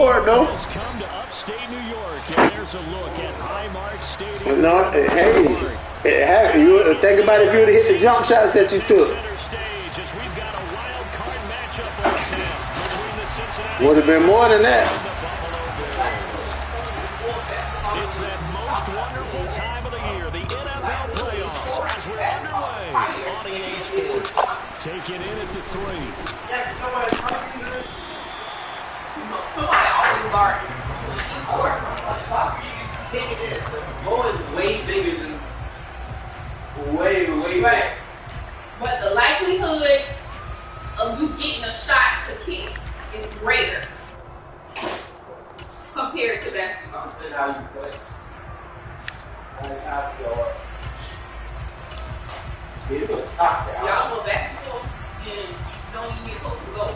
No. Has come to upstate New York, and there's a look at Highmark Stadium. No, hey, you think about if you would have hit the jump shots that you took. Would have been more than that. It's that most wonderful time of the year, the NFL playoffs, as we're underway on EA Sports. Taking in at the 3. Way bigger than way right. But the likelihood of you getting a shot to kick is greater compared to basketball. Depending how you play. I still up. See, it's a soccer. Y'all go basketball and don't even get close to goal.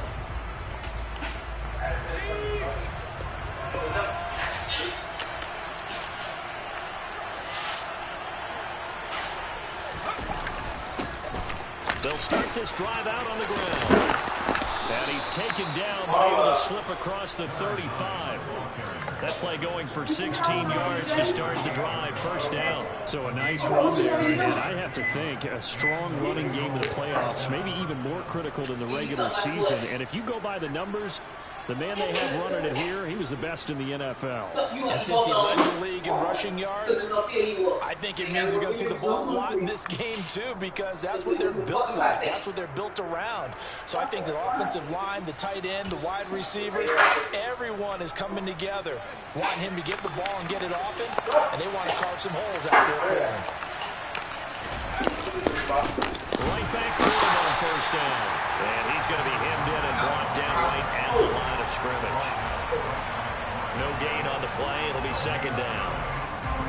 They'll start this drive out on the ground. And he's taken down, but able to slip across the 35. That play going for 16 yards to start the drive, first down. So a nice run there, and I have to think a strong running game in the playoffs, maybe even more critical than the regular season. And if you go by the numbers, the man they have running it here, he was the best in the NFL. And since he led the league in rushing yards, I think it means he's going to see the ball a lot in this game, too, because that's what they're built like. That's what they're built around. So I think the offensive line, the tight end, the wide receivers, everyone is coming together, wanting him to get the ball and get it often, and they want to carve some holes out there for him. Right back to him on first down. And he's going to be hemmed in and brought down right at the line of scrimmage. No gain on the play. It'll be second down.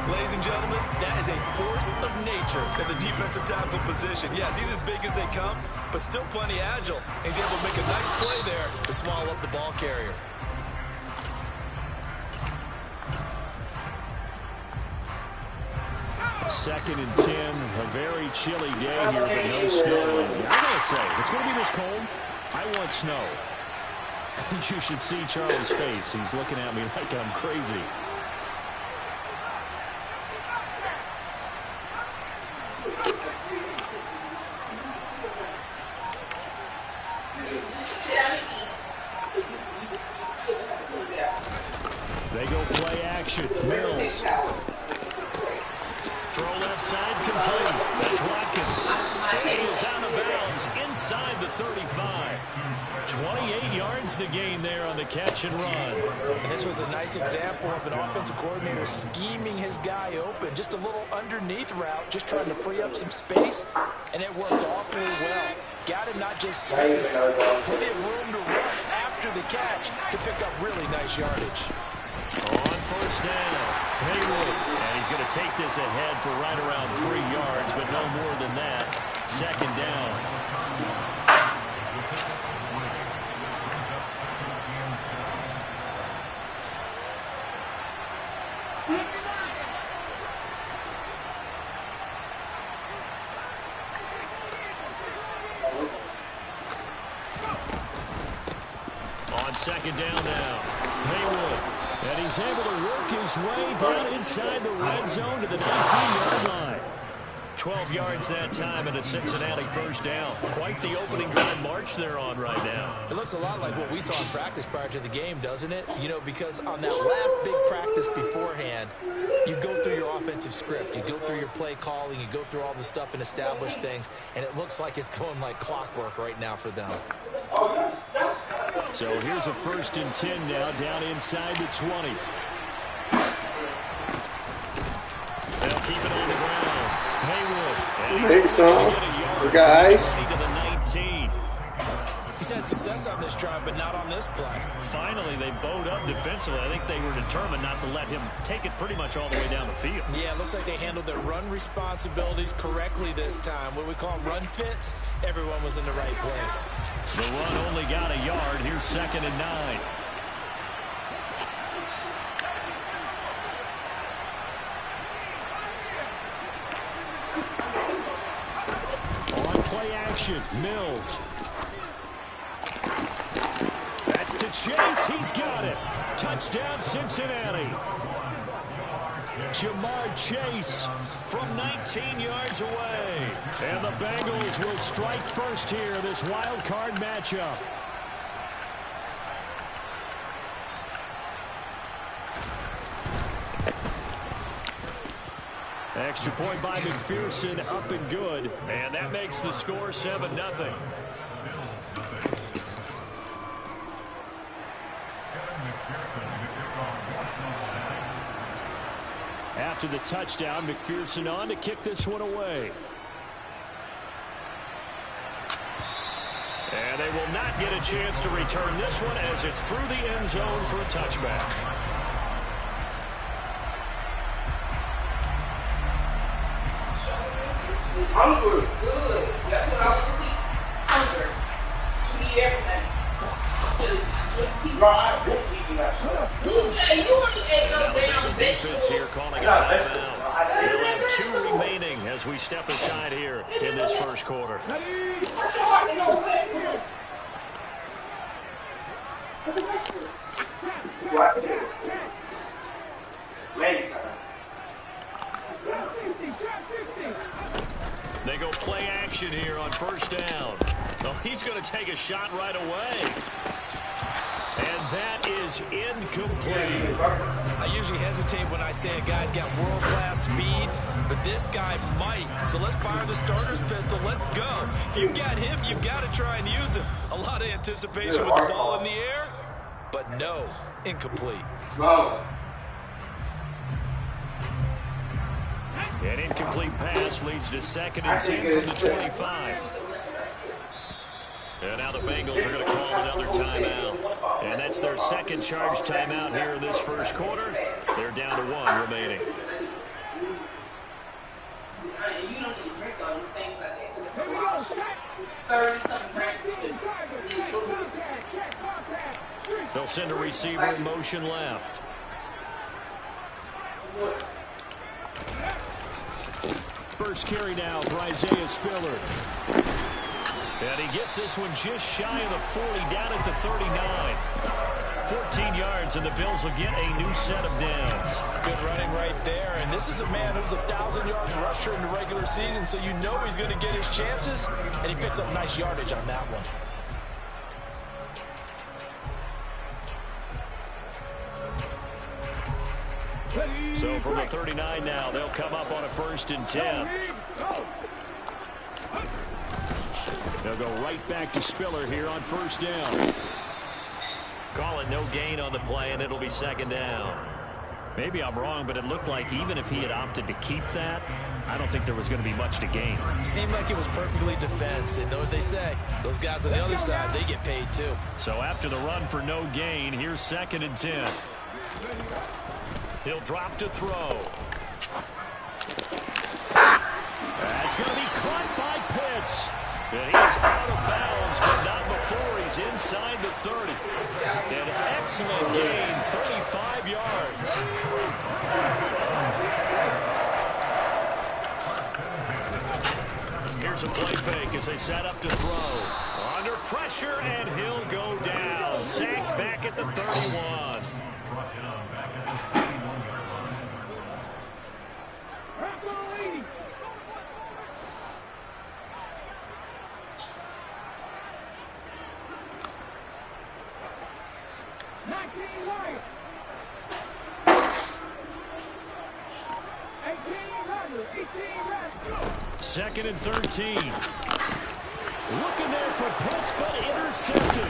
Ladies and gentlemen, that is a force of nature at the defensive tackle position. Yes, he's as big as they come, but still plenty agile. He's able to make a nice play there to swallow up the ball carrier. Second and 10, a very chilly day here, but no snow. I gotta say, if it's gonna be this cold, I want snow. You should see Charles' face. He's looking at me like I'm crazy. They go play action. Mills. Throw left side complete. That's Watkins. It is out of bounds inside the 35. 28 yards the gain there on the catch and run. And this was a nice example of an offensive coordinator scheming his guy open. Just a little underneath route, just trying to free up some space, and it worked awfully well. Got him not just space, plenty of room to run after the catch to pick up really nice yardage. On first down, Haywood. And he's going to take this ahead for right around 3 yards, but no more than that. Second down. On second down now, Haywood. And he's able to work his way down inside the red zone to the 19-yard line. 12 yards that time and a Cincinnati first down. Quite the opening drive march they're on right now. It looks a lot like what we saw in practice prior to the game, doesn't it? You know, because on that last big practice beforehand, you go through your offensive script. You go through your play calling. You go through all the stuff and establish things. And it looks like it's going like clockwork right now for them. So here's a first and 10 now, down inside the 20. They'll keep it on the ground. Haywood. Hey, son. We got ice. To the 19. He's had success on this drive, but not on this play. Finally, they bowed up defensively. I think they were determined not to let him take it pretty much all the way down the field. Yeah, it looks like they handled their run responsibilities correctly this time. What we call run fits, everyone was in the right place. The run only got a yard. Here's second and 9. On play action, Mills. That's to Chase. He's got it. Touchdown, Cincinnati. Jamar Chase from 19 yards away. And the Bengals will strike first here, this wild card matchup. Extra point by McPherson, up and good. And that makes the score 7-0. After the touchdown, McPherson on to kick this one away. And they will not get a chance to return this one as it's through the end zone for a touchback. Hungry. Good. That's what I want to see. Hunger. You need everything. Right. You only ate those damn vegetables. Here calling a timeout. We'll have 2 remaining as we step aside here in this first quarter. They go play action here on first down. Oh, he's going to take a shot right away. And that is incomplete. I usually hesitate when I say a guy's got world-class speed, but this guy might. So let's fire the starter's pistol. Let's go. If you've got him, you've got to try and use him. A lot of anticipation with the ball in the air, but no, incomplete. An incomplete pass leads to 2nd and 10 from the 25. And now the Bengals are going to call another timeout. And that's their second charge timeout here in this first quarter. They're down to 1 remaining. You don't need to drink on things like that. 30-something practices. They'll send a receiver in motion left. First carry now for Isaiah Spiller. And he gets this one just shy of the 40, down at the 39. 14 yards, and the Bills will get a new set of downs. Good running right there, and this is a man who's a 1,000-yard rusher in the regular season, so you know he's going to get his chances, and he picks up nice yardage on that one. So from the 39 now, they'll come up on a 1st and 10. They'll go right back to Spiller here on 1st down. Call it no gain on the play, and it'll be 2nd down. Maybe I'm wrong, but it looked like even if he had opted to keep that, I don't think there was going to be much to gain. Seemed like it was perfectly defense, and know what they say. Those guys on the other side, they get paid too. So after the run for no gain, here's 2nd and 10. He'll drop to throw. That's going to be caught by Pitts. And he's out of bounds, but not before he's inside the 30. An excellent gain, 35 yards. Here's a play fake as they set up to throw. Under pressure, and he'll go down. Sacked back at the 31. Second and 13. Looking there for Pitts, but intercepted.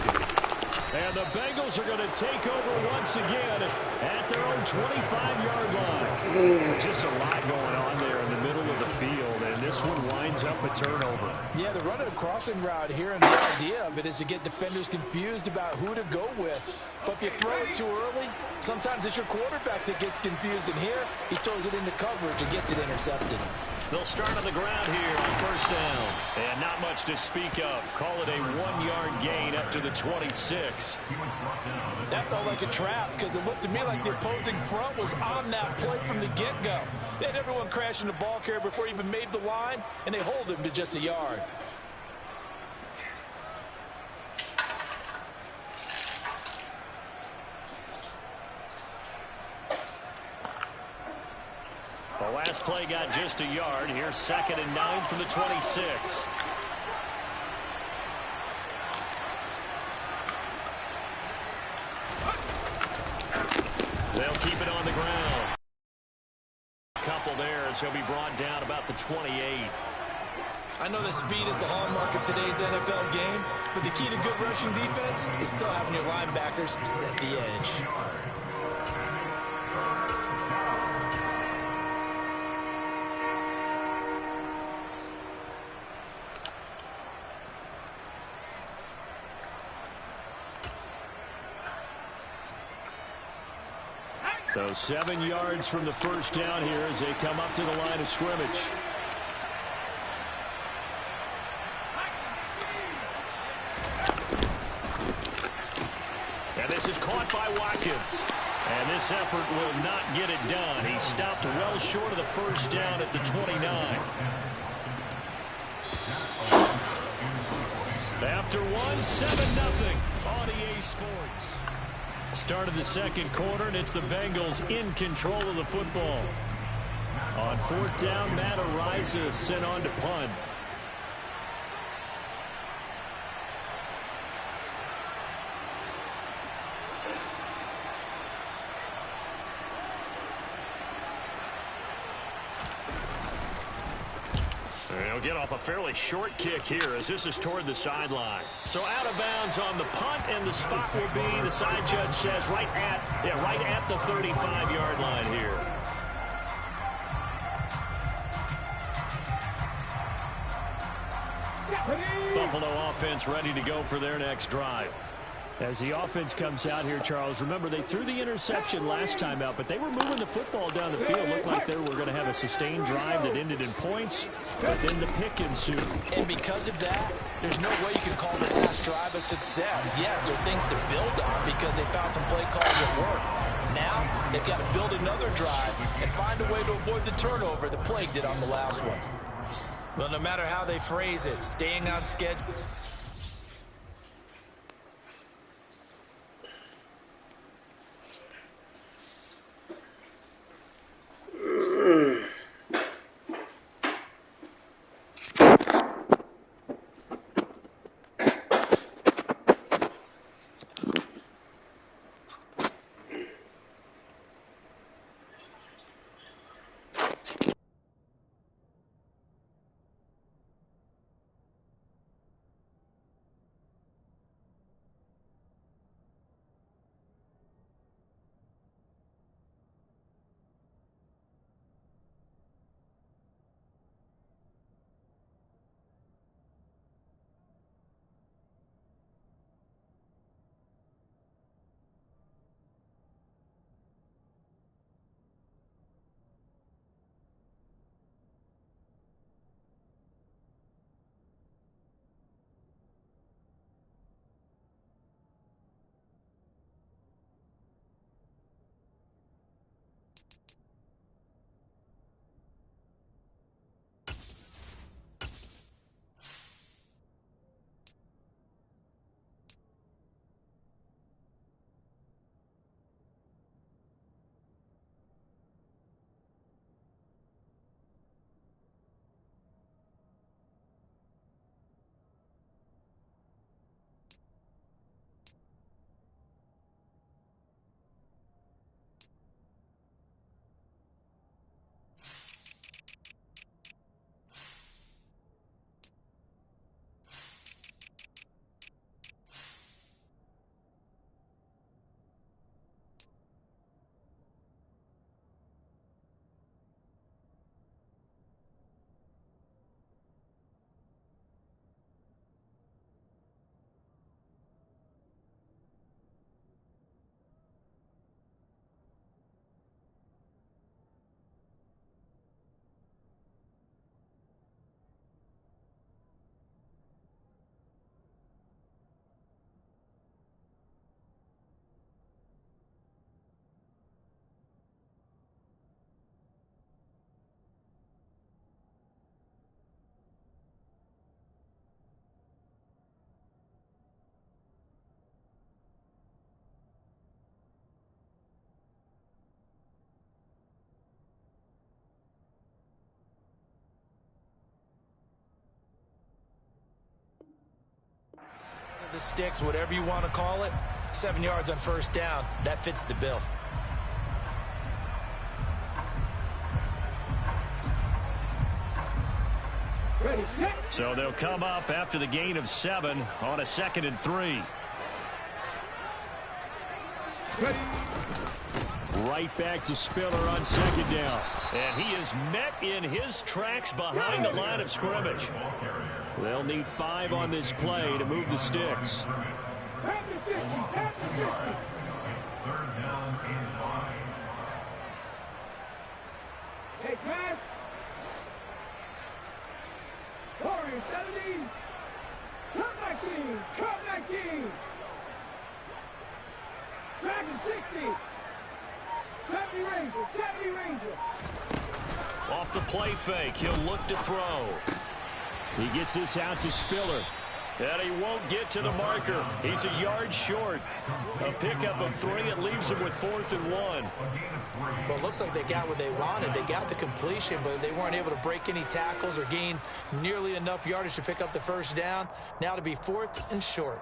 And the Bengals are going to take over once again at their own 25-yard line. Just a lot going on there in the middle of the field, and this one winds up a turnover. Yeah, they're running a crossing route here, and the idea of it is to get defenders confused about who to go with. But if you throw it too early, sometimes it's your quarterback that gets confused, and here he throws it into coverage and gets it intercepted. They'll start on the ground here on 1st down. And not much to speak of. Call it a 1-yard gain up to the 26. That felt like a trap because it looked to me like the opposing front was on that play from the get-go. They had everyone crashing the ball carrier before he even made the line, and they hold him to just a yard. The last play got just a yard. Here's 2nd and 9 from the 26. They'll keep it on the ground. Couple there as he'll be brought down about the 28. I know that speed is the hallmark of today's NFL game, but the key to good rushing defense is still having your linebackers set the edge. So 7 yards from the first down here as they come up to the line of scrimmage. And this is caught by Watkins. And this effort will not get it done. He stopped well short of the first down at the 29. After 7-0 on EA Sports. Start of the second quarter, and it's the Bengals in control of the football. On 4th down, Matt Ariza sent on to punt. He'll get off a fairly short kick here as this is toward the sideline. So out of bounds on the punt, and the spot will be, the side judge says, right at the 35-yard line here. Buffalo offense ready to go for their next drive. As the offense comes out here, Charles, remember they threw the interception last time out, but they were moving the football down the field. Looked like they were going to have a sustained drive that ended in points, but then the pick ensued. And because of that, there's no way you can call the last drive a success. Yes, there are things to build on because they found some play calls that work. Now, they've got to build another drive and find a way to avoid the turnover that plagued it on the last one. Well, no matter how they phrase it, staying on schedule. the sticks, whatever you want to call it. 7 yards on first down. That fits the bill. So they'll come up after the gain of 7 on a 2nd and 3. Right back to Spiller on 2nd down. And he is met in his tracks behind the line of scrimmage. They'll need 5 on this play to move the sticks. Hey, pass. Warriors 70. Come back team. Come back team. Dragon 60. 70 Ranger. 70 Ranger. Off the play fake, he'll look to throw. He gets this out to Spiller. And he won't get to the marker. He's a yard short. A pickup of 3. It leaves him with 4th and 1. Well, it looks like they got what they wanted. They got the completion, but they weren't able to break any tackles or gain nearly enough yardage to pick up the first down. Now to be 4th and short.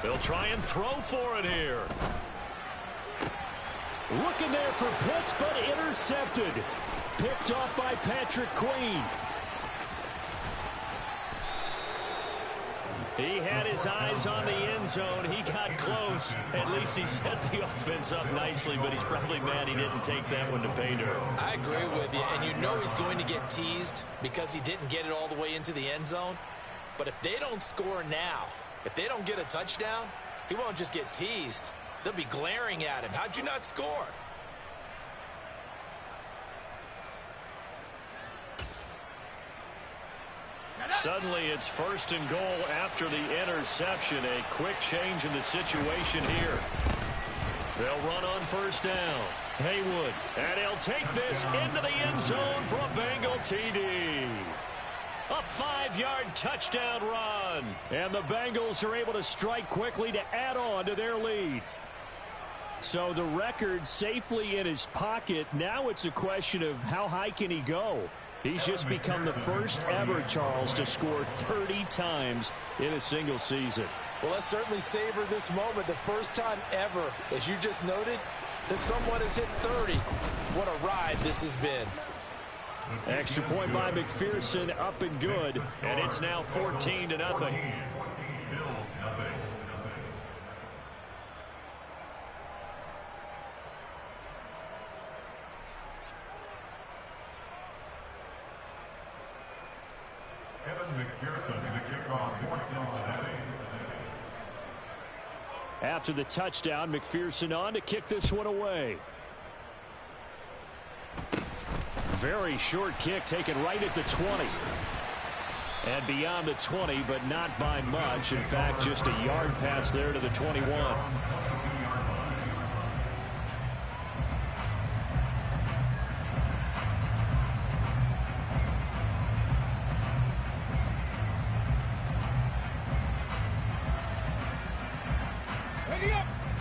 They'll try and throw for it here. Looking there for Pitts, but intercepted. Picked off by Patrick Queen. He had his eyes on the end zone. He got close. At least he set the offense up nicely, but he's probably mad he didn't take that one to pay dirt. I agree with you, and you know he's going to get teased because he didn't get it all the way into the end zone. But if they don't score now, if they don't get a touchdown, he won't just get teased. They'll be glaring at him. How'd you not score? Suddenly it's 1st and goal after the interception. A quick change in the situation here. They'll run on 1st down. Haywood, and he'll take this into the end zone for a Bengal TD. A 5-yard touchdown run. And the Bengals are able to strike quickly to add on to their lead. So the record safely in his pocket. Now it's a question of how high can he go. He's just become the first ever, Charles, to score 30 times in a single season. Well, let's certainly savor this moment. The first time ever, as you just noted, that someone has hit 30. What a ride this has been. Extra point by McPherson, up and good. And it's now 14-0. After the touchdown, McPherson on to kick this one away. Very short kick taken right at the 20. And beyond the 20, but not by much. In fact, just a yard pass there to the 21.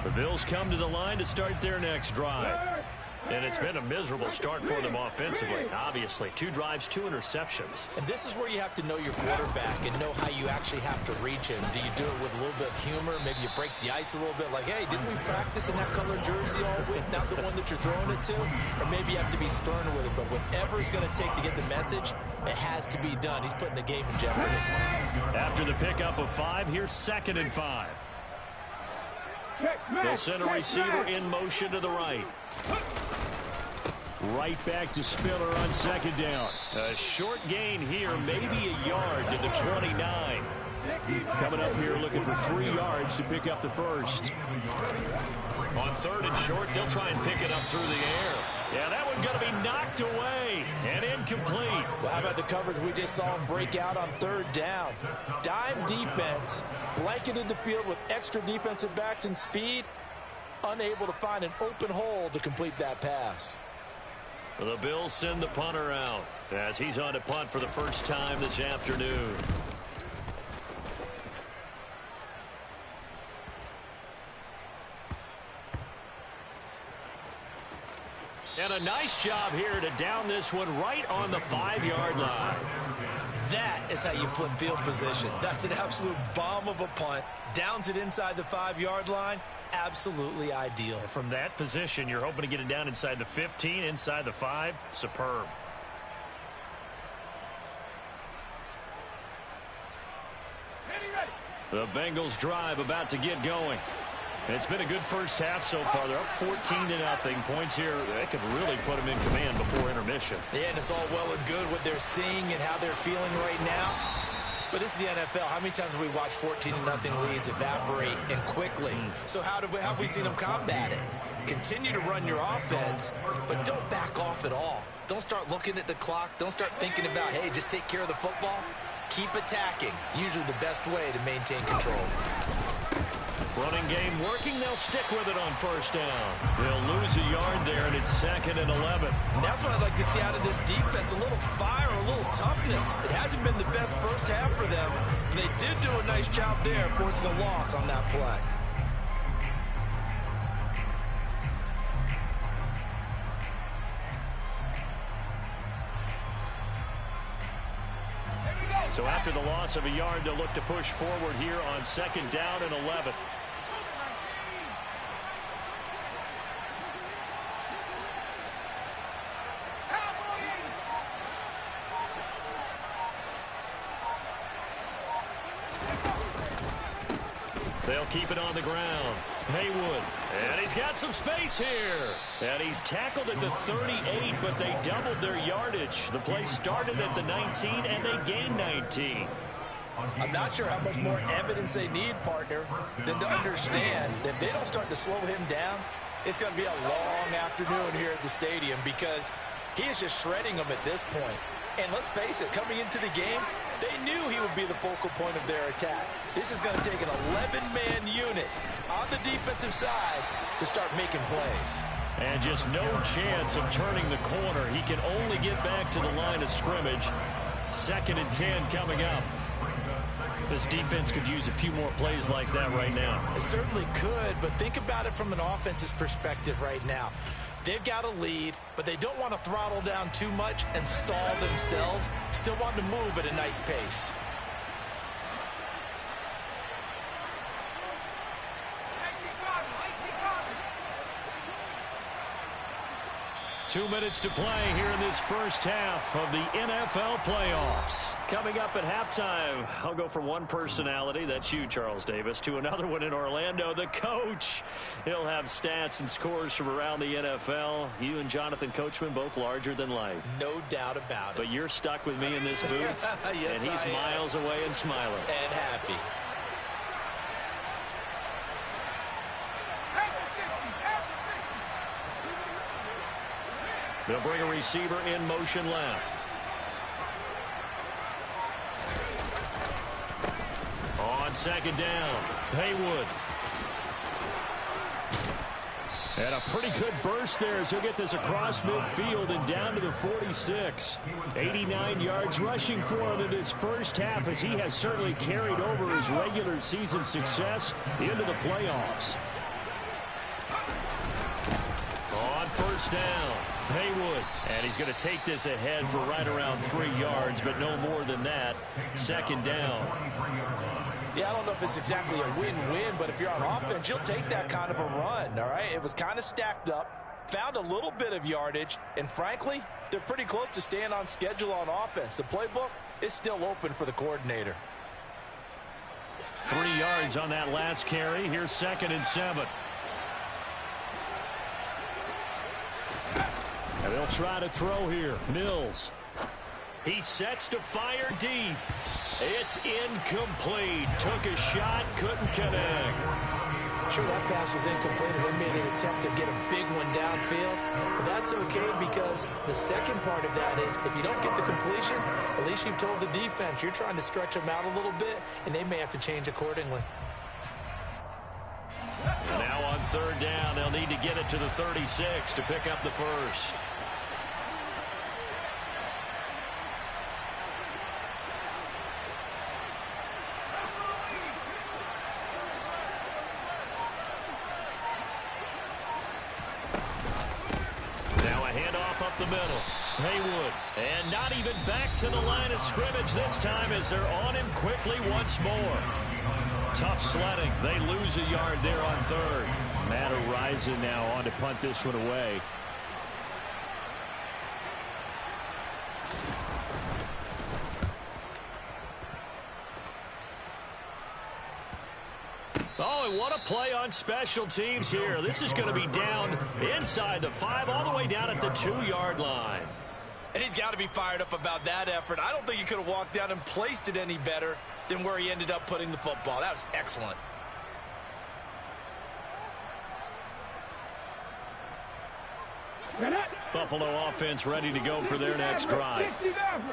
The Bills come to the line to start their next drive. And it's been a miserable start for them offensively. Obviously, 2 drives, 2 interceptions. And this is where you have to know your quarterback and know how you actually have to reach him. Do you do it with a little bit of humor? Maybe you break the ice a little bit like, hey, didn't we practice in that color jersey all week? Not the one that you're throwing it to? Or maybe you have to be stern with it. But whatever it's going to take to get the message, it has to be done. He's putting the game in jeopardy. After the pickup of 5, here's 2nd and 5. They'll send a receiver in motion to the right. Right back to Spiller on 2nd down. A short gain here, maybe a yard to the 29. Coming up here looking for 3 yards to pick up the first. On 3rd and short, they'll try and pick it up through the air. Yeah, that one's going to be knocked away and incomplete. Well, how about the coverage we just saw him break out on 3rd down? Dime defense, blanketed the field with extra defensive backs and speed, unable to find an open hole to complete that pass. The Bills send the punter out as he's on to punt for the first time this afternoon. And a nice job here to down this one right on the 5-yard line. That is how you flip field position. That's an absolute bomb of a punt. Downs it inside the 5-yard line. Absolutely ideal. From that position, you're hoping to get it down inside the 15, inside the 5. Superb. The Bengals drive about to get going. It's been a good first half so far. They're up 14-0. Points here, that could really put them in command before intermission. Yeah, and it's all well and good what they're seeing and how they're feeling right now. But this is the NFL. How many times have we watched 14-0 leads evaporate and quickly? So how have we seen them combat it? Continue to run your offense, but don't back off at all. Don't start looking at the clock. Don't start thinking about, hey, just take care of the football. Keep attacking. Usually the best way to maintain control. Running game working. They'll stick with it on 1st down. They'll lose a yard there, and it's 2nd and 11. And that's what I'd like to see out of this defense. A little fire, a little toughness. It hasn't been the best first half for them. They did do a nice job there, forcing a loss on that play. So after the loss of a yard, they'll look to push forward here on 2nd down and 11. They'll keep it on the ground. Haywood. And he's got some space here. And he's tackled at the 38, but they doubled their yardage. The play started at the 19, and they gained 19. I'm not sure how much more evidence they need, partner, than to understand that if they don't start to slow him down, it's going to be a long afternoon here at the stadium because he is just shredding them at this point. And let's face it, coming into the game, they knew he would be the focal point of their attack. This is going to take an 11-man unit on the defensive side to start making plays. And just no chance of turning the corner. He can only get back to the line of scrimmage. 2nd and 10 coming up. This defense could use a few more plays like that right now. It certainly could, but think about it from an offense's perspective right now. They've got a lead, but they don't want to throttle down too much and stall themselves. Still want to move at a nice pace. Two minutes to play here in this first half of the NFL playoffs. Coming up at halftime, I'll go from one personality, that's you, Charles Davis, to another one in Orlando, the coach. He'll have stats and scores from around the NFL. You and Jonathan Coachman, both larger than life. No doubt about it. But you're stuck with me in this booth, yes, and he's miles away and smiling. And happy. They'll bring a receiver in motion left. On 2nd down, Haywood. And a pretty good burst there as he'll get this across midfield and down to the 46. 89 yards rushing for him in his first half as he has certainly carried over his regular season success into the playoffs. On 1st down, Haywood. And he's going to take this ahead for right around 3 yards, but no more than that. 2nd down. Yeah, I don't know if it's exactly a win-win, but if you're on offense, you'll take that kind of a run, all right? It was kind of stacked up, found a little bit of yardage, and frankly, they're pretty close to staying on schedule on offense. The playbook is still open for the coordinator. 3 yards on that last carry. Here's 2nd and 7. And they'll try to throw here. Mills. He sets to fire deep. It's incomplete. Took a shot, couldn't connect. Sure, that pass was incomplete as they made an attempt to get a big one downfield. But that's okay because the second part of that is if you don't get the completion, at least you've told the defense you're trying to stretch them out a little bit, and they may have to change accordingly. Now on third down, they'll need to get it to the 36 to pick up the first. Up the middle. Haywood. And not even back to the line of scrimmage this time as they're on him quickly once more. Tough sledding. They lose a yard there on third. Matt Horizon now on to punt this one away. Oh, and what a play on special teams here. This is going to be down inside the 5, all the way down at the 2-yard line. And he's got to be fired up about that effort. I don't think he could have walked down and placed it any better than where he ended up putting the football. That was excellent. Buffalo offense ready to go for their next drive.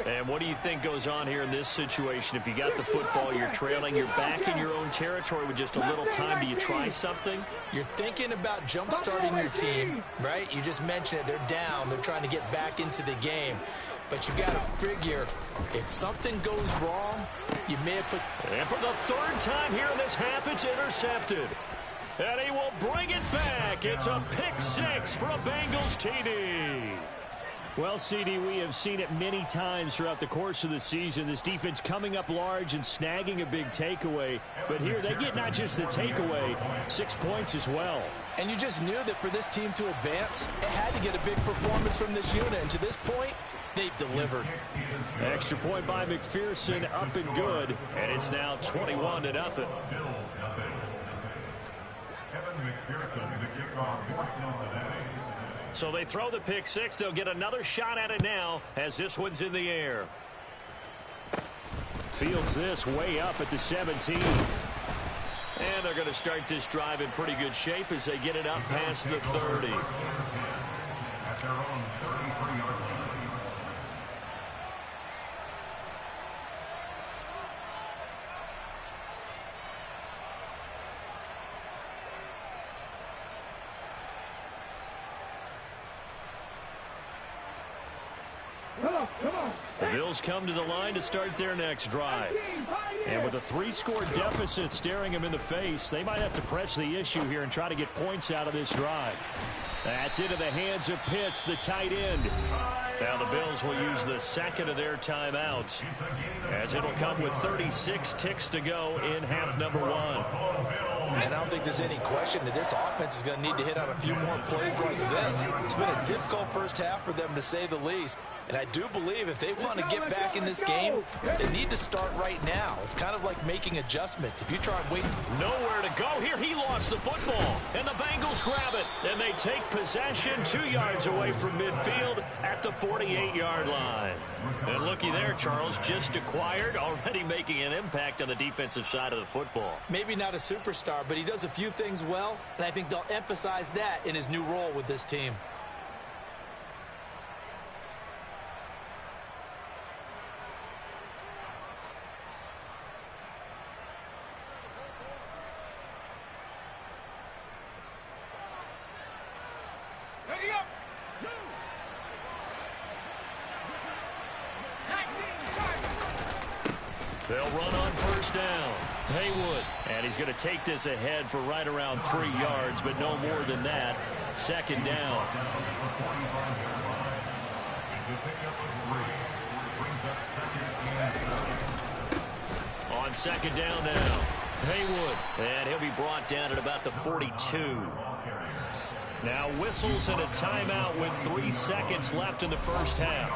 And what do you think goes on here in this situation? If you got the football, you're trailing, you're back in your own territory with just a little time. Do you try something? You're thinking about jump-starting your team, right? You just mentioned it. They're down. They're trying to get back into the game. But you got to figure if something goes wrong, you may have put... And for the third time here in this half, it's intercepted. And he will bring it back. It's a pick 6 for a Bengals TD. Well, CD, we have seen it many times throughout the course of the season. This defense coming up large and snagging a big takeaway. But here they get not just the takeaway, 6 points as well. And you just knew that for this team to advance, it had to get a big performance from this unit. And to this point, they've delivered. Extra point by McPherson, up and good. And it's now 21-0. So they throw the pick 6. They'll get another shot at it now as this one's in the air. Fields this way up at the 17. And they're going to start this drive in pretty good shape as they get it up past the 30. The Bills come to the line to start their next drive. And with a 3-score deficit staring them in the face, they might have to press the issue here and try to get points out of this drive. That's into the hands of Pitts, the tight end. Now the Bills will use the second of their timeouts as it'll come with 36 ticks to go in half number 1. And I don't think there's any question that this offense is going to need to hit on a few more plays like this. It's been a difficult first half for them, to say the least. And I do believe if they want to get back in this game, they need to start right now. It's kind of like making adjustments. If you try and wait. Nowhere to go here. He lost the football. And the Bengals grab it. And they take possession 2 yards away from midfield at the 48-yard line. And looky there, Charles, just acquired, already making an impact on the defensive side of the football. Maybe not a superstar, but he does a few things well. And I think they'll emphasize that in his new role with this team. They'll run on first down. Haywood. And he's going to take this ahead for right around 3 yards, but no more than that. Second down. On second down now. Haywood. And he'll be brought down at about the 42. Now whistles and a timeout with 3 seconds left in the first half.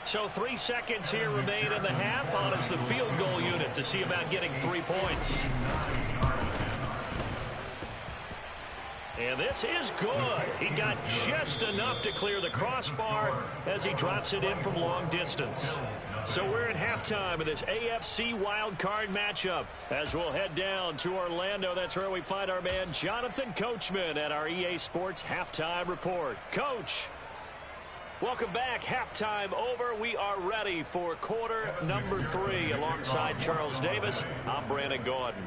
So 3 seconds here remain in the half. On is the field goal unit to see about getting 3 points. And this is good. He got just enough to clear the crossbar as he drops it in from long distance. So we're at halftime of this AFC wildcard matchup. As we'll head down to Orlando, that's where we find our man Jonathan Coachman at our EA Sports Halftime Report. Coach. Welcome back. Halftime over. We are ready for quarter number 3 alongside Charles Davis. I'm Brandon Gordon.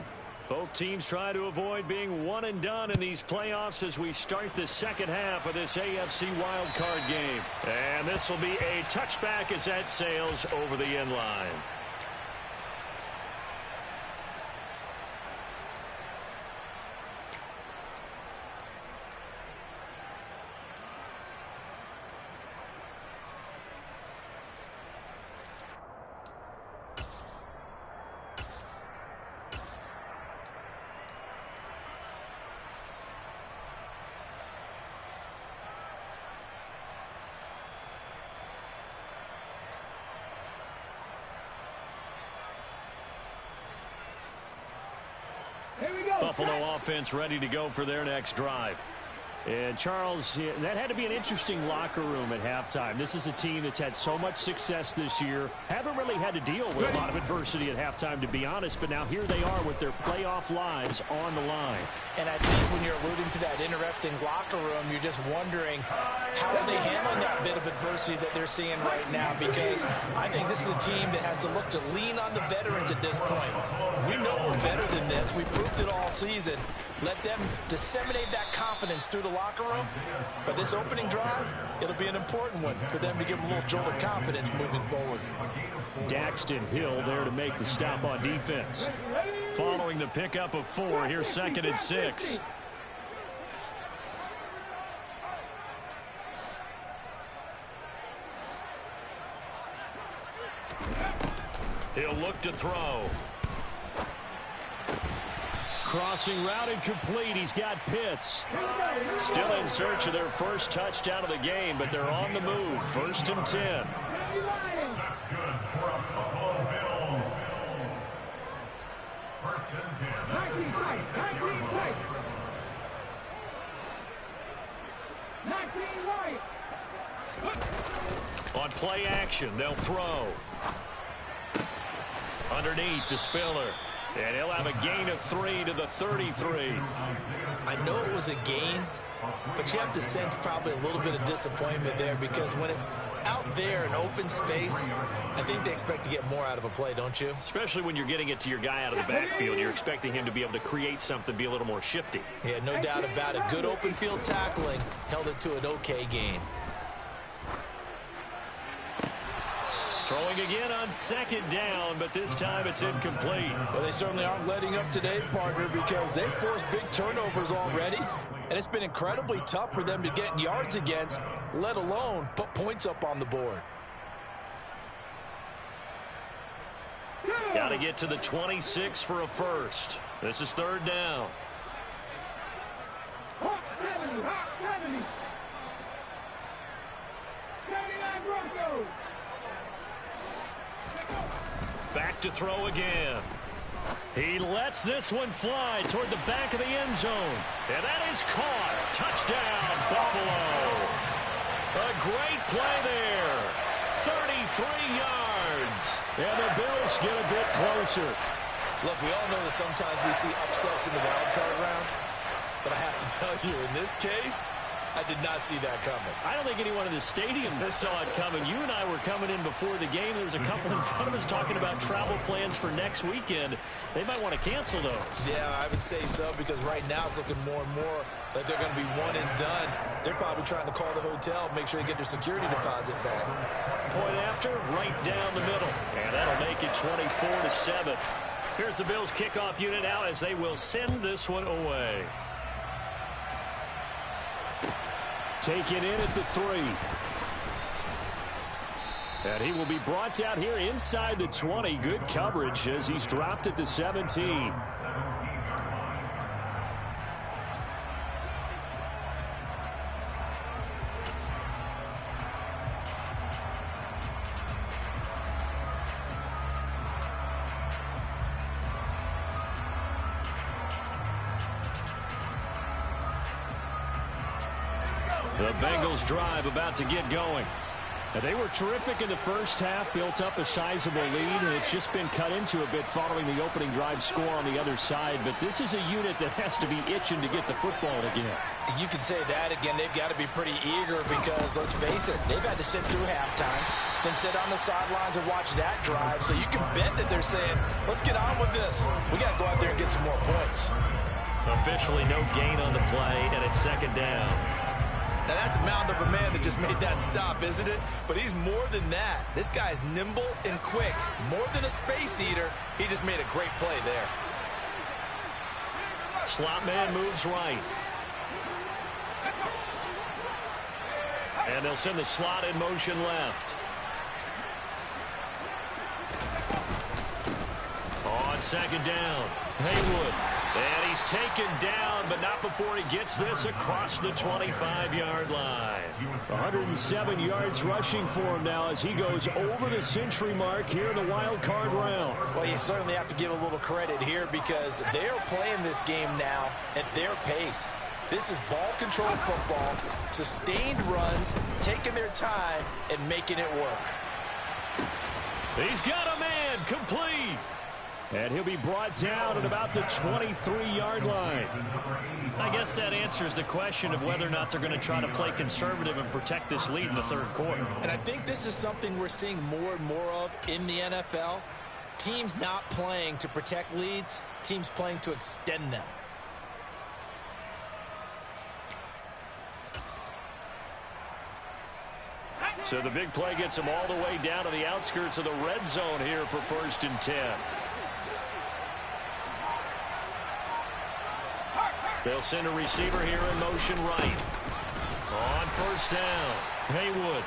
Both teams try to avoid being one and done in these playoffs as we start the second half of this AFC wildcard game. And this will be a touchback as that sails over the end line. Buffalo offense ready to go for their next drive. And Charles, that had to be an interesting locker room at halftime. This is a team that's had so much success this year. Haven't really had to deal with a lot of adversity at halftime, to be honest. But now here they are with their playoff lives on the line. And I think when you're alluding to that interesting locker room, you're just wondering how are they handling that bit of adversity that they're seeing right now, because I think this is a team that has to look to lean on the veterans at this point. We know we're better than this. We proved it all season. Let them disseminate that confidence through the locker room. But this opening drive, it'll be an important one for them to give them a little jolt of confidence moving forward. Daxton Hill there to make the stop on defense. Following the pickup of 4, here's 2nd and 6. He'll look to throw. Crossing route and complete. He's got Pitts. Still in search of their first touchdown of the game, but they're on the move. 1st and 10. On play action, they'll throw. Underneath to Spiller. And he'll have a gain of 3 to the 33. I know it was a gain, but you have to sense probably a little bit of disappointment there, because when it's out there in open space, I think they expect to get more out of a play, don't you? Especially when you're getting it to your guy out of the backfield. You're expecting him to be able to create something, be a little more shifty. Yeah, no doubt about it. Good open field tackling held it to an okay gain. Throwing again on 2nd down, but this time it's incomplete. Well, they certainly aren't letting up today, partner, because they've forced big turnovers already, and it's been incredibly tough for them to get yards against, let alone put points up on the board. Got to get to the 26 for a first. This is 3rd down. Back to throw again. He lets this one fly toward the back of the end zone. And that is caught. Touchdown, Buffalo. A great play there. 33 yards. And the Bills get a bit closer. Look, we all know that sometimes we see upsets in the wild card round. But I have to tell you, in this case, I did not see that coming. I don't think anyone in the stadium saw it coming. You and I were coming in before the game. There was a couple in front of us talking about travel plans for next weekend. They might want to cancel those. Yeah, I would say so, because right now it's looking more and more like they're going to be one and done. They're probably trying to call the hotel, make sure they get their security deposit back. Point after, right down the middle. And that'll make it 24-7. Here's the Bills kickoff unit now as they will send this one away. Taken in at the 3. And he will be brought down here inside the 20. Good coverage as he's dropped at the 17. The Bengals drive about to get going. They were terrific in the first half, built up a sizable lead, and it's just been cut into a bit following the opening drive score on the other side. But this is a unit that has to be itching to get the football again. You can say that again. They've got to be pretty eager because, let's face it, they've had to sit through halftime, then sit on the sidelines and watch that drive. So you can bet that they're saying, let's get on with this. We got to go out there and get some more points. Officially no gain on the play, and it's second down. Now, that's a mound of a man that just made that stop, isn't it? But he's more than that. This guy's nimble and quick. More than a space eater, he just made a great play there. Slot man moves right. And they'll send the slot in motion left. On second down, Haywood. And he's taken down, but not before he gets this across the 25-yard line. 107 yards rushing for him now as he goes over the century mark here in the wild card round. Well, you certainly have to give a little credit here because they're playing this game now at their pace. This is ball control football, sustained runs, taking their time, and making it work. He's got a man, complete. And he'll be brought down at about the 23-yard line. I guess that answers the question of whether or not they're going to try to play conservative and protect this lead in the third quarter. And I think this is something we're seeing more and more of in the NFL. Teams not playing to protect leads, teams playing to extend them. So the big play gets them all the way down to the outskirts of the red zone here for 1st and 10. They'll send a receiver here in motion right. On 1st down, Haywood.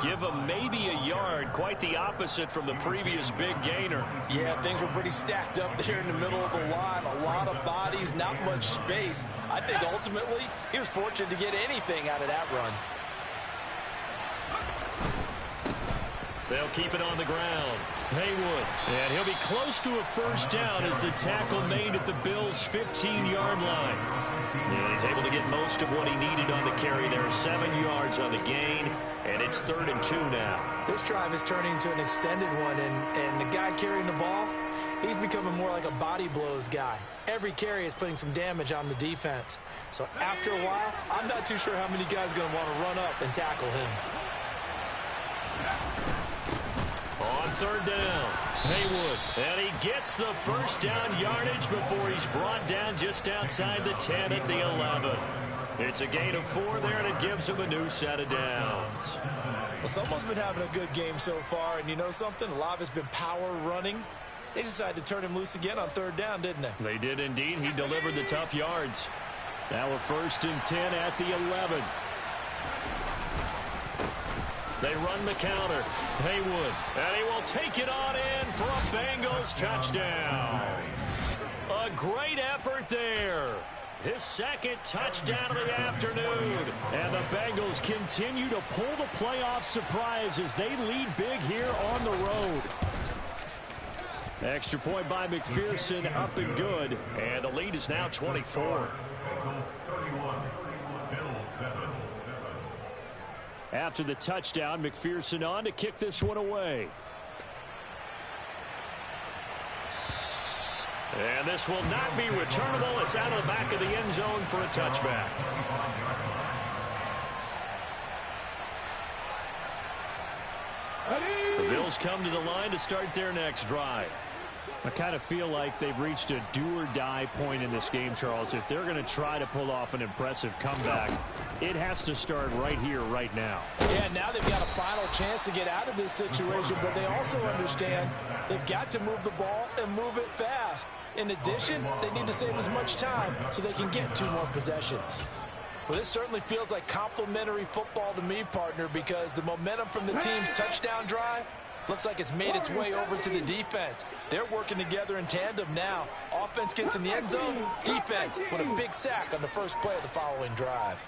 Give him maybe a yard, quite the opposite from the previous big gainer. Yeah, things were pretty stacked up there in the middle of the line. A lot of bodies, not much space. I think ultimately he was fortunate to get anything out of that run. They'll keep it on the ground. Haywood. And he'll be close to a 1st down as the tackle made at the Bills' 15-yard line. And he's able to get most of what he needed on the carry there. 7 yards on the gain, and it's 3rd and 2 now. This drive is turning into an extended one, and the guy carrying the ball, he's becoming more like a body blows guy. Every carry is putting some damage on the defense. So after a while, I'm not too sure how many guys are going to want to run up and tackle him. On 3rd down, Haywood. And he gets the 1st down yardage before he's brought down just outside the 10 at the 11. It's a gain of 4 there, and it gives him a new set of downs. Well, someone's been having a good game so far, and you know something? A lot of it's been power running. They decided to turn him loose again on 3rd down, didn't they? They did indeed. He delivered the tough yards. Now a 1st and 10 at the 11. They run the counter. Haywood. And he will take it on in for a Bengals touchdown. A great effort there. His 2nd touchdown of the afternoon. And the Bengals continue to pull the playoff surprise as they lead big here on the road. Extra point by McPherson, up and good. And the lead is now 24. After the touchdown, McPherson on to kick this one away. And this will not be returnable. It's out of the back of the end zone for a touchback. The Bills come to the line to start their next drive. I kind of feel like they've reached a do-or-die point in this game, Charles. If they're going to try to pull off an impressive comeback, it has to start right here, right now. Yeah, now they've got a final chance to get out of this situation, but they also understand they've got to move the ball and move it fast. In addition, they need to save as much time so they can get 2 more possessions. Well, this certainly feels like complimentary football to me, partner, because the momentum from the team's touchdown drive looks like it's made its way over to the defense. They're working together in tandem now. Offense gets in the end zone. Defense with a big sack on the first play of the following drive.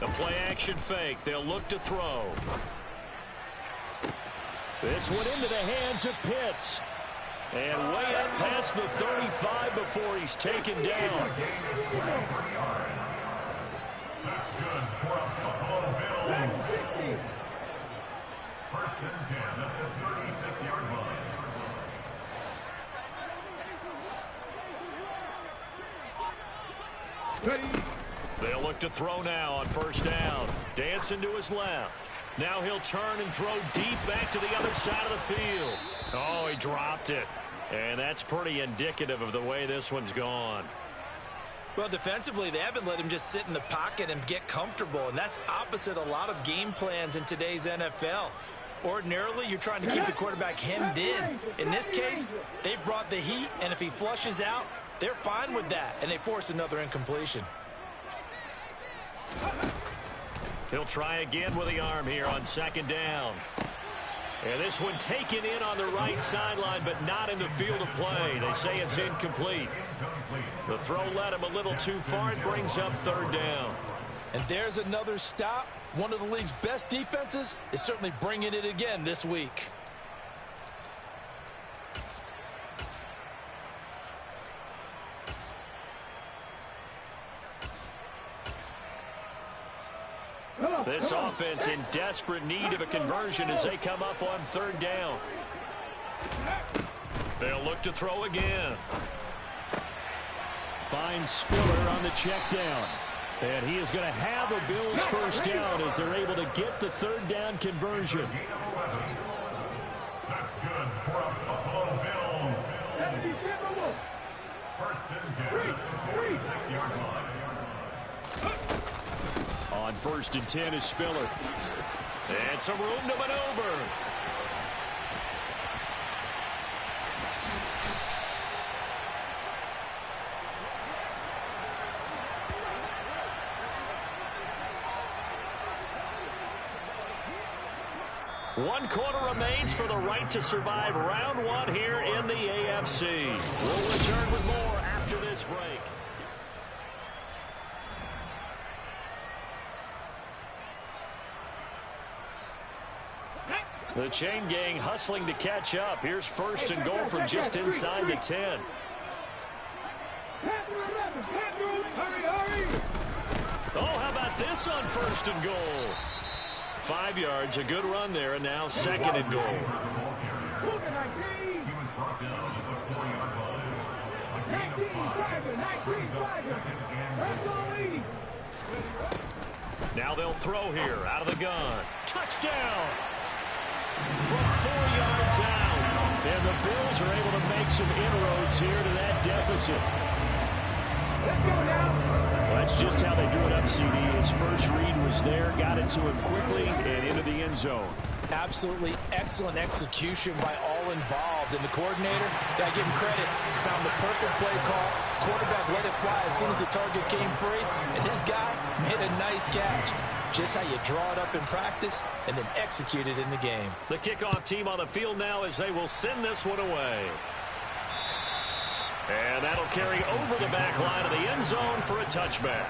The play-action fake. They'll look to throw. This went into the hands of Pitts. And way up past the 35 before he's taken down. They'll look to throw now on first down. Dancing to his left. Now he'll turn and throw deep back to the other side of the field. Oh, he dropped it. And that's pretty indicative of the way this one's gone. Well, defensively, they haven't let him just sit in the pocket and get comfortable, and that's opposite a lot of game plans in today's NFL. Ordinarily, you're trying to keep the quarterback hemmed in. In this case, they brought the heat, and if he flushes out, they're fine with that, and they force another incompletion. He'll try again with the arm here on second down. And this one taken in on the right sideline, but not in the field of play. They say it's incomplete. The throw led him a little too far. It brings up third down. And there's another stop. One of the league's best defenses is certainly bringing it again this week. This offense in desperate need of a conversion as they come up on third down. They'll look to throw again. Finds Spiller on the check down. And he is going to have a Bills first down as they're able to get the third down conversion. That's good for a Buffalo Bills. First and 10, 46-yard line. On first and 10 is Spiller. And some room to maneuver. One quarter remains for the right to survive round one here in the AFC. We'll return with more after this break. The chain gang hustling to catch up. Here's first and goal from just inside the 10. Oh, how about this on first and goal? 5 yards, a good run there, and now second and goal. Now they'll throw here out of the gun. Touchdown! From 4 yards out. And the Bills are able to make some inroads here to that deficit. Let's go now. Well, that's just how they drew it up, CD. His first read was there, got it to him quickly, and into the end zone. Absolutely excellent execution by all involved. And the coordinator, gotta give him credit, found the perfect play call. Quarterback let it fly as soon as the target came free, and his guy made a nice catch. Just how you draw it up in practice and then execute it in the game. The kickoff team on the field now as they will send this one away. And that'll carry over the back line of the end zone for a touchback.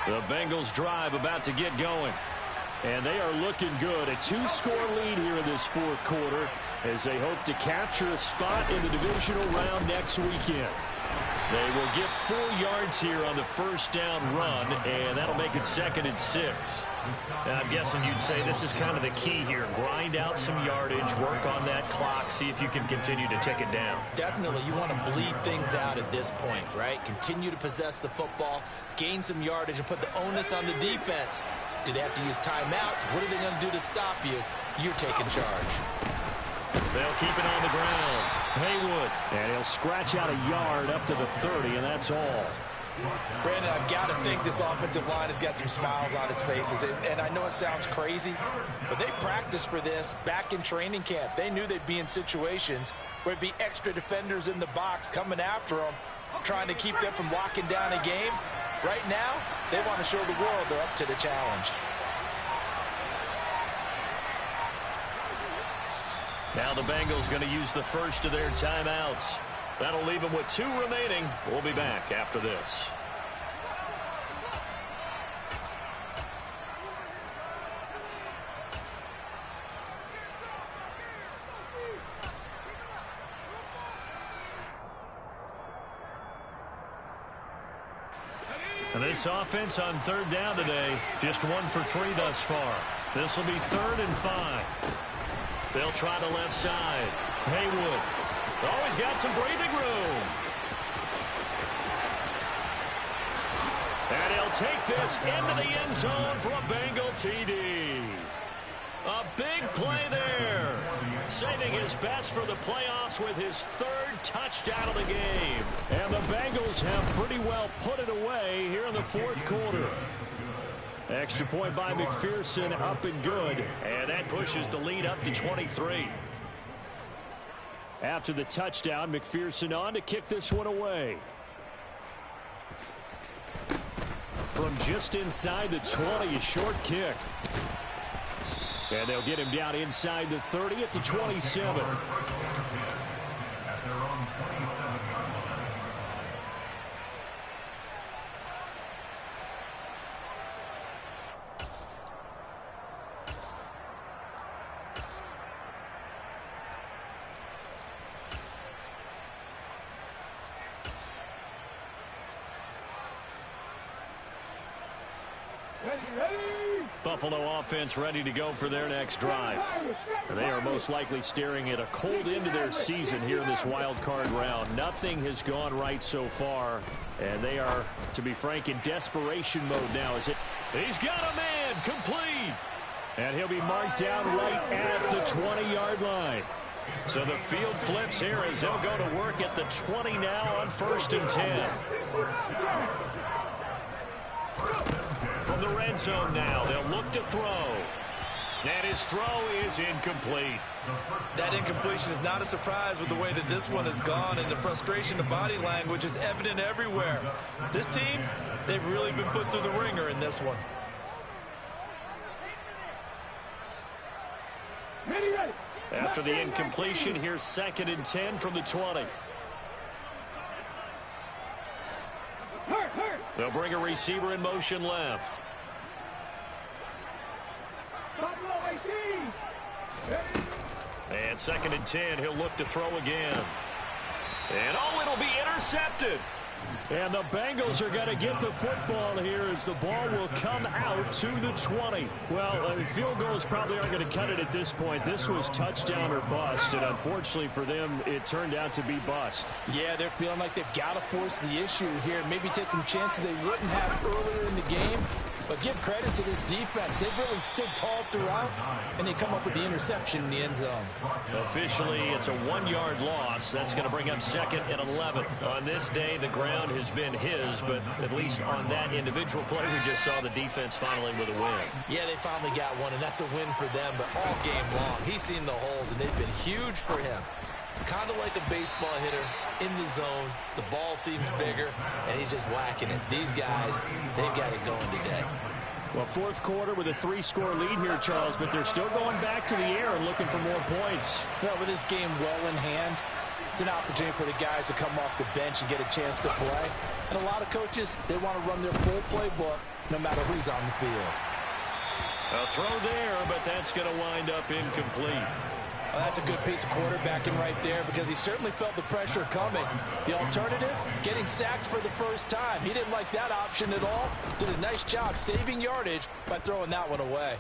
The Bengals drive about to get going. And they are looking good. A 2-score lead here in this fourth quarter as they hope to capture a spot in the divisional round next weekend. They will get 4 yards here on the first down run, and that'll make it 2nd and 6. And I'm guessing you'd say this is kind of the key here. Grind out some yardage, work on that clock, see if you can continue to take it down. Definitely, you want to bleed things out at this point, right? Continue to possess the football, gain some yardage, and put the onus on the defense. Do they have to use timeouts? What are they going to do to stop you? You're taking charge. They'll keep it on the ground. Haywood. And he'll scratch out a yard up to the 30, and that's all. Brandon, I've got to think this offensive line has got some smiles on its faces. And I know it sounds crazy, but they practiced for this back in training camp. They knew they'd be in situations where there'd be extra defenders in the box coming after them, trying to keep them from locking down a game. Right now, they want to show the world they're up to the challenge. Now the Bengals going to use the first of their timeouts. That'll leave them with 2 remaining. We'll be back after this. And this offense on 3rd down today, just 1 for 3 thus far. This will be 3rd and 5. They'll try the left side. Haywood. Always got some breathing room. And he'll take this into the end zone for a Bengal TD. A big play there. Saving his best for the playoffs with his 3rd touchdown of the game. And the Bengals have pretty well put it away here in the 4th quarter. Extra point by McPherson, up and good. And that pushes the lead up to 23. After the touchdown, McPherson on to kick this one away. From just inside the 20, a short kick. And they'll get him down inside the 30 at the 27. Buffalo offense ready to go for their next drive. And they are most likely staring at a cold end to their season here in this wild card round. Nothing has gone right so far, and they are, to be frank, in desperation mode now. He's got a man, complete, and he'll be marked down right at the 20-yard line. So the field flips here as they'll go to work at the 20 now on 1st and 10. From the red zone now, they'll look to throw. And his throw is incomplete. That incompletion is not a surprise with the way that this one has gone, and the frustration of body language is evident everywhere. This team, they've really been put through the ringer in this one. After the incompletion, here's 2nd and 10 from the 20. They'll bring a receiver in motion left. And 2nd and 10, he'll look to throw again. And it'll be intercepted. And the Bengals are going to get the football here as the ball will come out to the 20. Well, field goals probably aren't going to cut it at this point. This was touchdown or bust, and unfortunately for them, it turned out to be bust. Yeah, they're feeling like they've got to force the issue here, maybe take some chances they wouldn't have earlier in the game. But give credit to this defense. They've really stood tall throughout, and they come up with the interception in the end zone. Officially, it's a 1-yard loss. That's going to bring up 2nd and 11. On this day, the ground has been his, but at least on that individual play, we just saw the defense finally with a win. Yeah, they finally got one, and that's a win for them, but all game long, he's seen the holes, and they've been huge for him. Kind of like a baseball hitter in the zone. The ball seems bigger, and he's just whacking it. These guys, they've got it going today. Well, 4th quarter with a 3-score lead here, Charles, but they're still going back to the air and looking for more points. Well, with this game well in hand, it's an opportunity for the guys to come off the bench and get a chance to play. And a lot of coaches, they want to run their full playbook no matter who's on the field. A throw there, but that's going to wind up incomplete. Well, that's a good piece of quarterbacking right there because he certainly felt the pressure coming. The alternative, getting sacked for the first time. He didn't like that option at all. Did a nice job saving yardage by throwing that one away.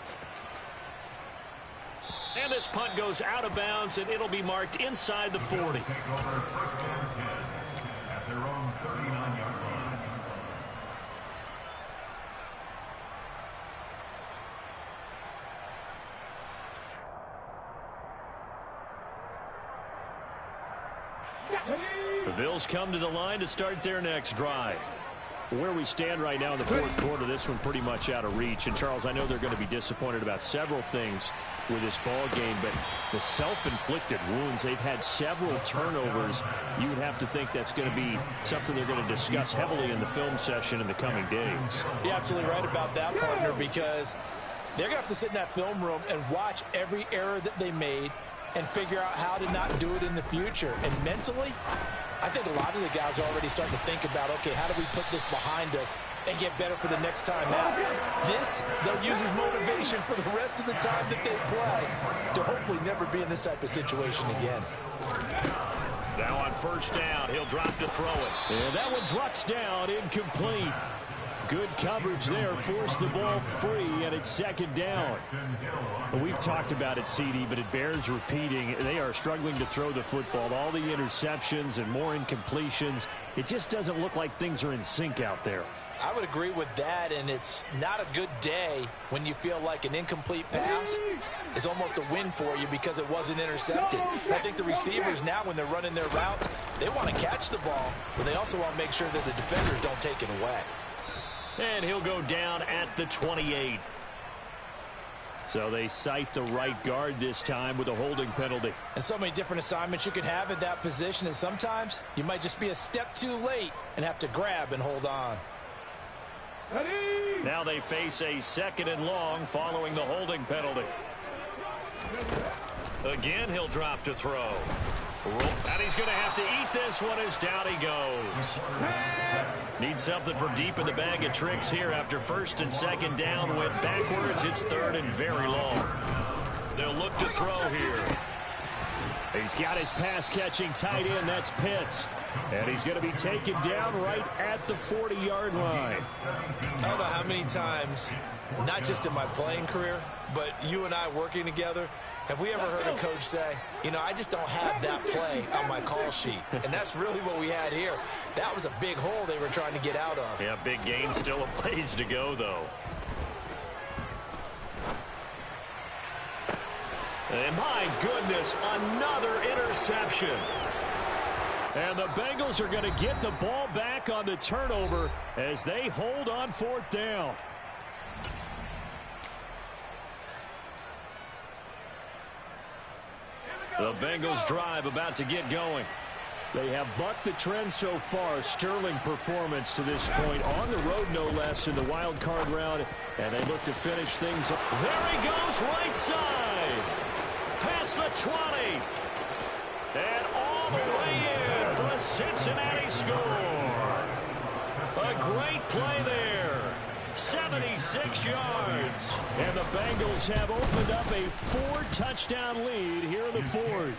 And this punt goes out of bounds, and it'll be marked inside the 40. The Bills come to the line to start their next drive. Where we stand right now in the 4th quarter, this one pretty much out of reach. And, Charles, I know they're going to be disappointed about several things with this ball game, but the self-inflicted wounds, they've had several turnovers. You would have to think that's going to be something they're going to discuss heavily in the film session in the coming days. You're absolutely right about that, partner, because they're going to have to sit in that film room and watch every error that they made and figure out how to not do it in the future. And mentally, I think a lot of the guys are already starting to think about, okay, how do we put this behind us and get better for the next time out? This, they'll use as motivation for the rest of the time that they play to hopefully never be in this type of situation again. Now on 1st down, he'll drop to throw it. And that one drops down, incomplete. Good coverage there. Forced the ball free, and it's second down. We've talked about it, CD, but it bears repeating. They are struggling to throw the football. All the interceptions and more incompletions. It just doesn't look like things are in sync out there. I would agree with that, and it's not a good day when you feel like an incomplete pass is almost a win for you because it wasn't intercepted. I think the receivers now, when they're running their routes, they want to catch the ball, but they also want to make sure that the defenders don't take it away. And he'll go down at the 28. So they cite the right guard this time with a holding penalty. And so many different assignments you can have at that position, and sometimes you might just be a step too late and have to grab and hold on. Now they face a 2nd and long following the holding penalty. Again, he'll drop to throw. And he's going to have to eat this one as down he goes. Needs something from deep in the bag of tricks here after 1st and 2nd down. Went backwards. It's 3rd and very long. They'll look to throw here. He's got his pass-catching tight end. That's Pitts. And he's going to be taken down right at the 40-yard line. I don't know how many times, not just in my playing career, but you and I working together, have we ever heard a coach say, you know, I just don't have that play on my call sheet. And that's really what we had here. That was a big hole they were trying to get out of. Yeah, big gain. Still a ways to go, though. And my goodness, another interception. And the Bengals are going to get the ball back on the turnover as they hold on 4th down. The Bengals drive about to get going. They have bucked the trend so far. Sterling performance to this point. On the road, no less, in the wild card round. And they look to finish things up. There he goes, right side. Past the 20. And all the way in for a Cincinnati score. A great play there. 76 yards. And the Bengals have opened up a 4-touchdown lead here in the 4th.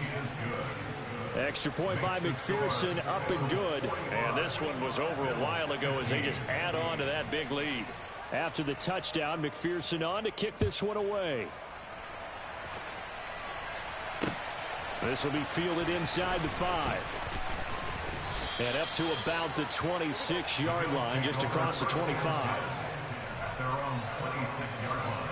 Extra point by McPherson, up and good. And this one was over a while ago as they just add on to that big lead. After the touchdown, McPherson on to kick this one away. This will be fielded inside the 5. And up to about the 26-yard line, just across the 25. At their own 26-yard line.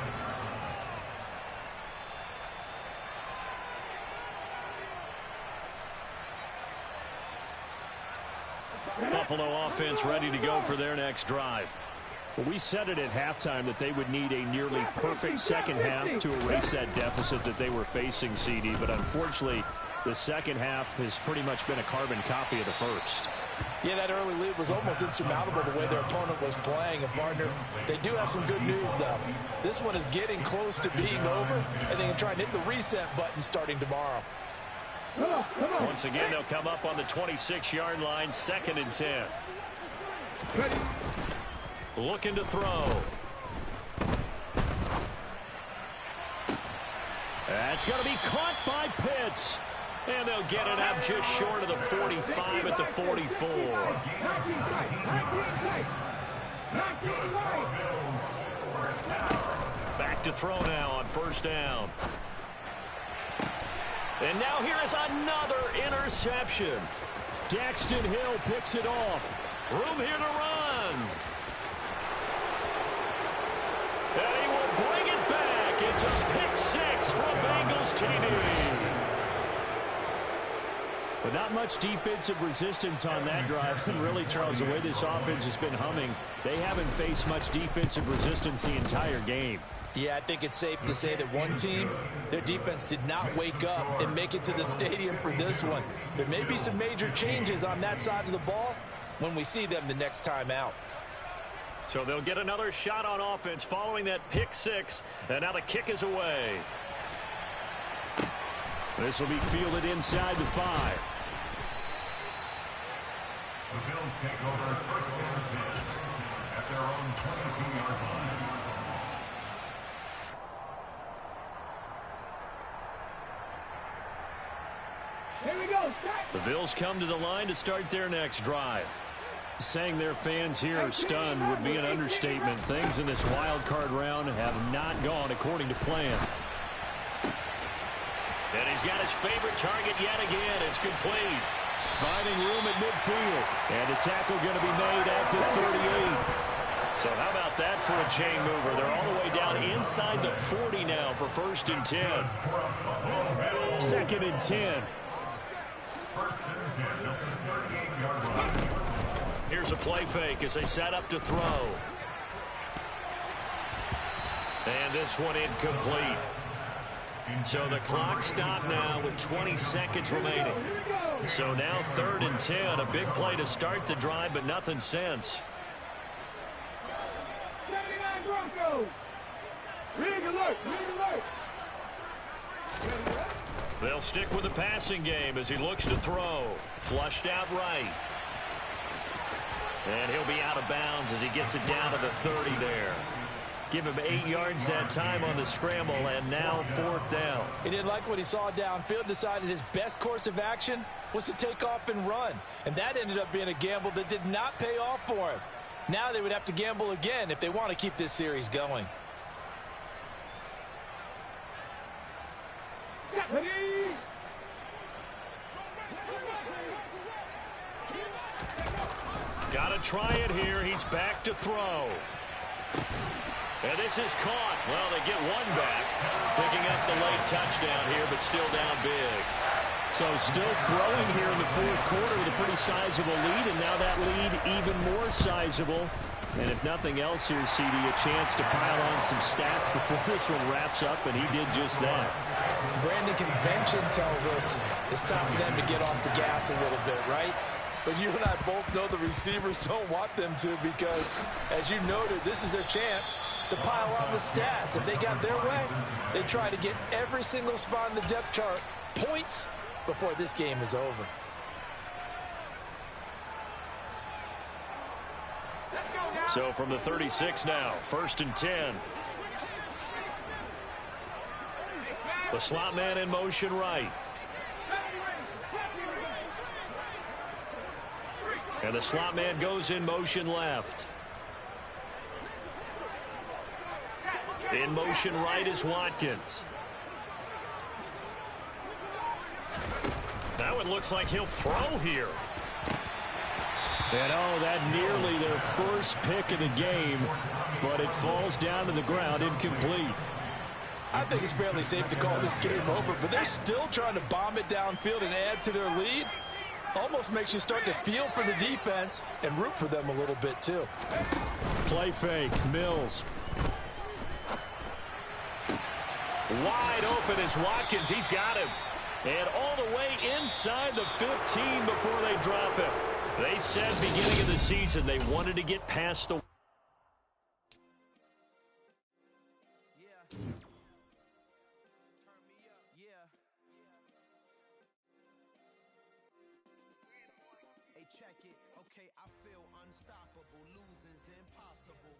Buffalo offense ready to go for their next drive. Well, we said it at halftime that they would need a nearly perfect second half to erase that deficit that they were facing, CD. But unfortunately, the second half has pretty much been a carbon copy of the first. Yeah, that early lead was almost insurmountable the way their opponent was playing. And, partner, they do have some good news, though. This one is getting close to being over, and they can try and hit the reset button starting tomorrow. Once again, they'll come up on the 26-yard line, 2nd and 10. Ready. Looking to throw. That's going to be caught by Pitts. And they'll get it up just short of the 45 at the 44. Back to throw now on 1st down. And now here is another interception. Daxton Hill picks it off. Room here to run. And he will bring it back. It's a pick 6 for Bengals TD. But not much defensive resistance on that drive. And really, Charles, the way this offense has been humming, they haven't faced much defensive resistance the entire game. Yeah, I think it's safe to say that one team, their defense did not wake up and make it to the stadium for this one. There may be some major changes on that side of the ball when we see them the next time out. So they'll get another shot on offense following that pick 6. And now the kick is away. This will be fielded inside the 5. The Bills take over 1st and 10 at their own 22-yard line. Here we go. The Bills come to the line to start their next drive. Saying their fans here are stunned would be an understatement. Things in this wild card round have not gone according to plan. And he's got his favorite target yet again. It's complete. Finding room at midfield. And a tackle going to be made at the 38. So how about that for a chain mover? They're all the way down inside the 40 now for 1st and 10. 2nd and 10. Here's a play fake as they set up to throw. And this one incomplete. So the clock stopped now with 20 seconds remaining. So now 3rd and 10. A big play to start the drive, but nothing since. 79 Broncos. Rig alert. They'll stick with the passing game as he looks to throw. Flushed out right. And he'll be out of bounds as he gets it down to the 30 there. Give him 8 yards that time on the scramble, and now 4th down. He didn't like what he saw downfield, decided his best course of action was to take off and run. And that ended up being a gamble that did not pay off for him. Now they would have to gamble again if they want to keep this series going. Got to try it here. He's back to throw. And this is caught. Well, they get one back. Picking up the late touchdown here, but still down big. So still throwing here in the 4th quarter with a pretty sizable lead, and now that lead even more sizable. And if nothing else here, CD, a chance to pile on some stats before this one wraps up, and he did just that. Brandon, convention tells us it's time for them to get off the gas a little bit, right? But you and I both know the receivers don't want them to because, as you noted, this is their chance to pile on the stats. If they got their way, they try to get every single spot in the depth chart points before this game is over. So from the 36 now, 1st and 10. The slot man in motion right. And the slot man goes in motion left. In motion right is Watkins. That one looks like he'll throw here. And oh, that nearly their first pick of the game, but it falls down to the ground, incomplete. I think it's fairly safe to call this game over, but they're still trying to bomb it downfield and add to their lead. Almost makes you start to feel for the defense and root for them a little bit, too. Play fake, Mills. Wide open is Watkins. He's got him. And all the way inside the 15 before they drop him. They said beginning of the season they wanted to get past the... Check it, okay, I feel unstoppable, losing's impossible.